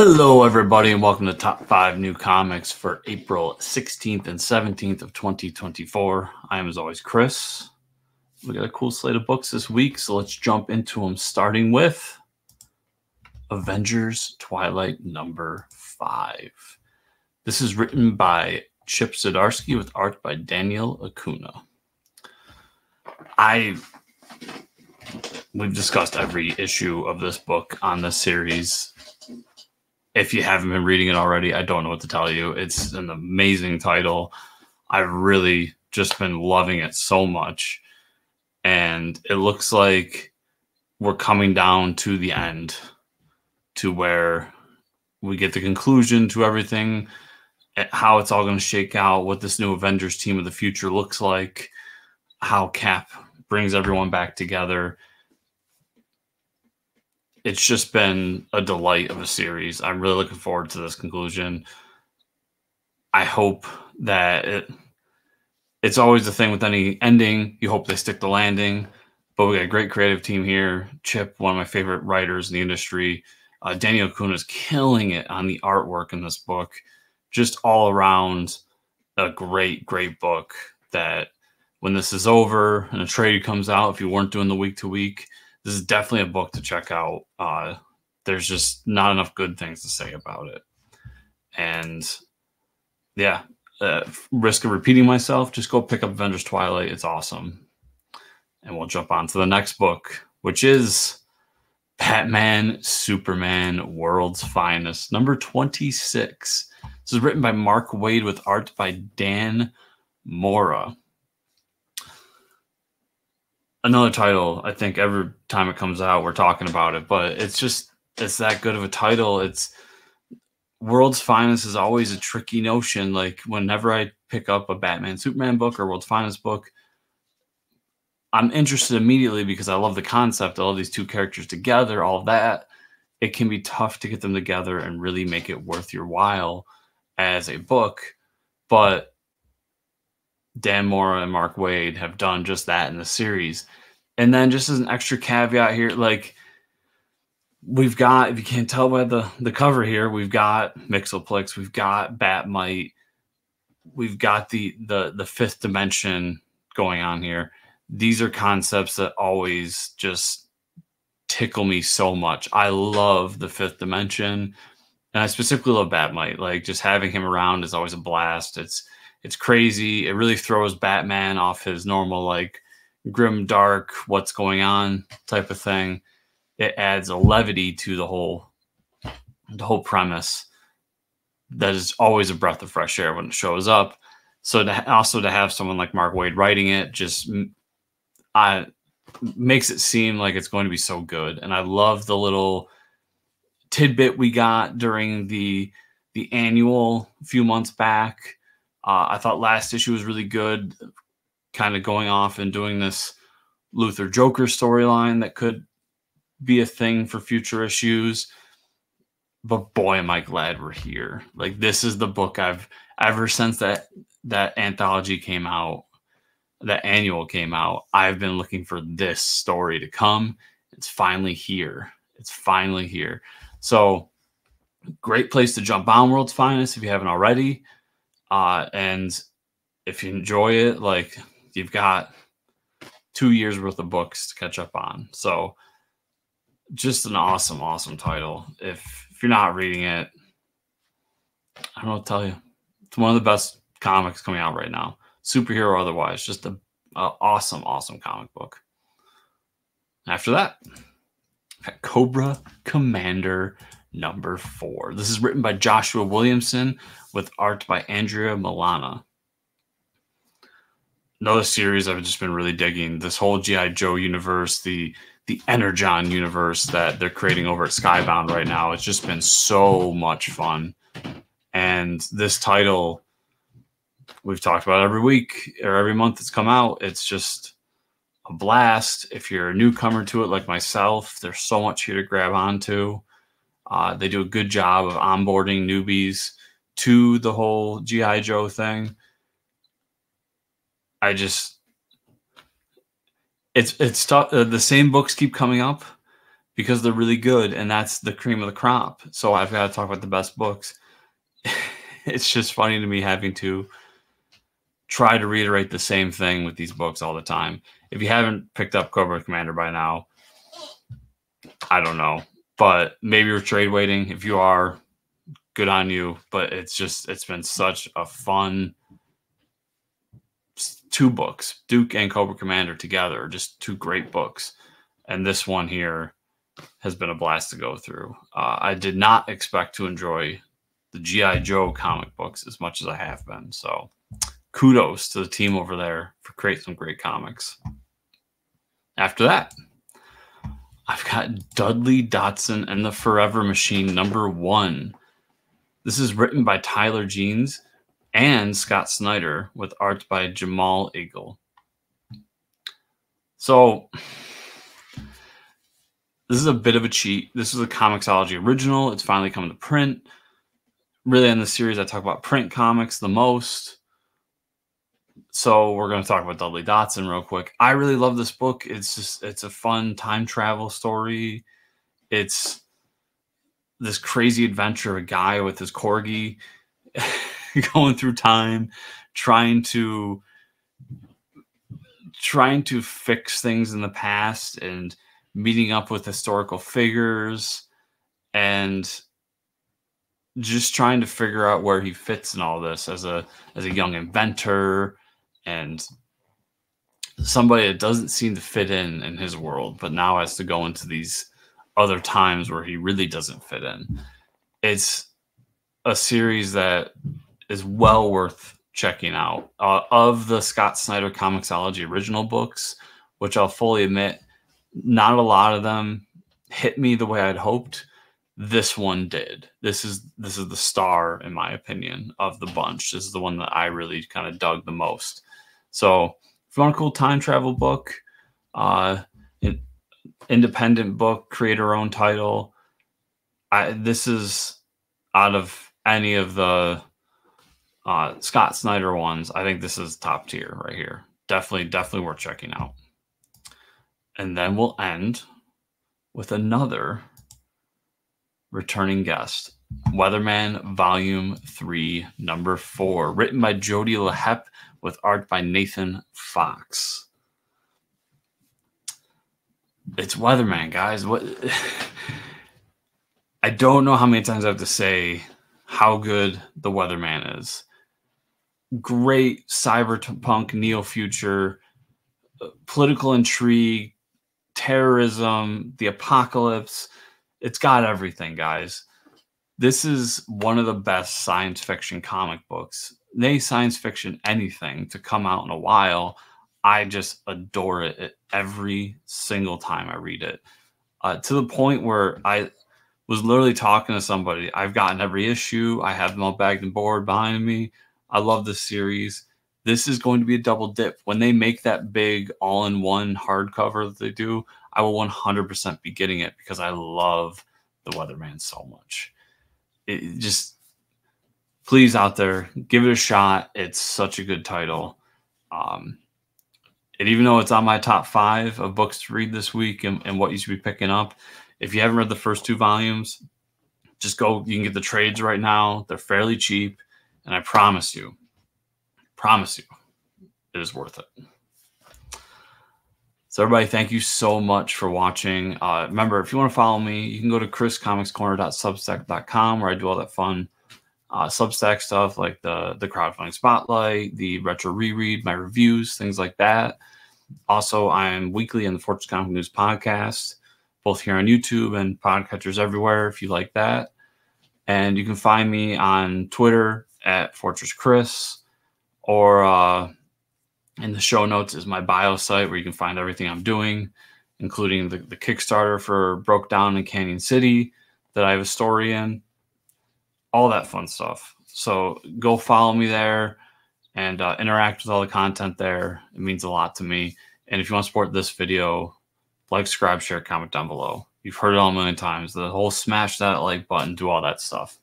Hello, everybody, and welcome to Top 5 New Comics for April 16th and 17th of 2024. I am, as always, Chris. We got a cool slate of books this week, so let's jump into them, starting with Avengers Twilight number 5. This is written by Chip Zdarsky with art by Daniel Acuna. We've discussed every issue of this book on this series. If you haven't been reading it already, I don't know what to tell you. It's an amazing title. I've really just been loving it so much. And it looks like we're coming down to the end, to where we get the conclusion to everything, how it's all going to shake out, what this new Avengers team of the future looks like, how Cap brings everyone back together. It's just been a delight of a series. I'm really looking forward to this conclusion. I hope that it's always the thing with any ending. You hope they stick the landing. But we got a great creative team here. Chip, one of my favorite writers in the industry. Daniel Acuna is killing it on the artwork in this book. Just all around a great, great book that when this is over and a trade comes out, if you weren't doing the week-to-week, this is definitely a book to check out. There's just not enough good things to say about it. And yeah, risk of repeating myself, just go pick up Avengers Twilight. It's awesome. And we'll jump on to the next book, which is Batman, Superman, World's Finest, number 26. This is written by Mark Waid with art by Dan Mora. Another title, I think every time it comes out, we're talking about it, but it's that good of a title. It's World's Finest is always a tricky notion. Like whenever I pick up a Batman, Superman book or World's Finest book, I'm interested immediately because I love the concept. I love these two characters together, all of that. It can be tough to get them together and really make it worth your while as a book, but Dan Mora and Mark Waid have done just that in the series. And then just as an extra caveat here, like we've got, if you can't tell by the cover here, we've got Mixoplex, we've got Batmite, we've got the fifth dimension going on here. These are concepts that always just tickle me so much. I love the fifth dimension, and I specifically love Batmite. Like just having him around is always a blast. It's crazy. It really throws Batman off his normal, like, grim, dark, what's going on type of thing. It adds a levity to the whole premise that is always a breath of fresh air when it shows up. So to have someone like Mark Waid writing it just makes it seem like it's going to be so good. And I love the little tidbit we got during the annual a few months back. I thought last issue was really good, kind of going off and doing this Luther Joker storyline that could be a thing for future issues. But boy, am I glad we're here. Like this is the book I've ever since that anthology came out, that annual came out, I've been looking for this story to come. It's finally here. It's finally here. So great place to jump on World's Finest if you haven't already. And if you enjoy it, like you've got 2 years worth of books to catch up on. So just an awesome, awesome title. If you're not reading it, I don't know what to tell you. It's one of the best comics coming out right now. Superhero or otherwise, just an awesome, awesome comic book. After that, Cobra Commander number 4. This is written by Joshua Williamson with art by Artist-Andrea Milana. Another series I've just been really digging. This whole G.I. Joe universe, the Energon universe that they're creating over at Skybound right now. It's just been so much fun. And this title, we've talked about every week or every month it's come out. It's just a blast. If you're a newcomer to it like myself, there's so much here to grab onto. They do a good job of onboarding newbies to the whole G.I. Joe thing. It's tough. The same books keep coming up because they're really good, and that's the cream of the crop. So I've got to talk about the best books. It's just funny to me having to try to reiterate the same thing with these books all the time. If you haven't picked up Cobra Commander by now, I don't know, but maybe you're trade waiting. If you are, good on you. But it's been such a fun 2 books, Duke and Cobra Commander together, just 2 great books. And this one here has been a blast to go through. I did not expect to enjoy the G.I. Joe comic books as much as I have been. So kudos to the team over there for creating some great comics. After that, I've got Dudley, Datson, and the Forever Machine #1. This is written by Tyler Jeans and Scott Snyder with art by Jamal Igle. So this is a bit of a cheat. This is a Comixology original. It's finally coming to print. Really, in this series, I talk about print comics the most. So we're going to talk about Dudley Datson real quick. I really love this book. It's a fun time travel story. It's this crazy adventure of a guy with his corgi going through time, trying to fix things in the past and meeting up with historical figures and just trying to figure out where he fits in all this as a young inventor and somebody that doesn't seem to fit in his world, but now has to go into these other times where he really doesn't fit in. It's a series that is well worth checking out. Of the Scott Snyder Comixology original books, which I'll fully admit, not a lot of them hit me the way I'd hoped. This one did. This is the star, in my opinion, of the bunch. This is the one that I really kind of dug the most. So if you want a cool time travel book, independent book, creator-owned title, this is, out of any of the Scott Snyder ones, I think this is top tier right here. Definitely worth checking out. And then we'll end with another returning guest, Weatherman Volume 3, number 4, written by Jody LeHeup with art by Nathan Fox. It's Weatherman, guys. What? I don't know how many times I have to say how good the Weatherman is. Great cyberpunk, neo-future, political intrigue, terrorism, the apocalypse. It's got everything, guys. This is one of the best science fiction comic books. Science fiction anything to come out in a while. I just adore it every single time I read it. To the point where I was literally talking to somebody. I've gotten every issue. I have them all bagged and board behind me. I love this series. This is going to be a double dip. When they make that big all-in-one hardcover that they do, I will 100% be getting it because I love the Weatherman so much. It just, please out there, give it a shot. It's such a good title. And even though it's on my top 5 of books to read this week and what you should be picking up, if you haven't read the first 2 volumes, just go. You can get the trades right now. They're fairly cheap. And I promise you, it is worth it. So everybody, thank you so much for watching. Remember, if you want to follow me, you can go to chriscomicscorner.substack.com where I do all that fun Substack stuff like the crowdfunding spotlight, the retro reread, my reviews, things like that. Also, I'm weekly in the Fortress Comic News podcast, both here on YouTube and podcatchers everywhere if you like that. And you can find me on Twitter at Fortress Chris, or in the show notes is my bio site where you can find everything I'm doing, including the Kickstarter for Broke Down in Canyon City that I have a story in, all that fun stuff. So go follow me there and interact with all the content there. It means a lot to me. And if you want to support this video, like, subscribe, share, comment down below. You've heard it all a million times. The whole smash that like button, do all that stuff.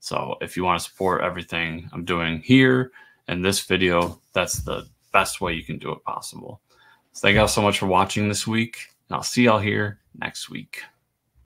So if you want to support everything I'm doing here and this video, that's the best way you can do it possible. So thank you all so much for watching this week, and I'll see y'all here next week.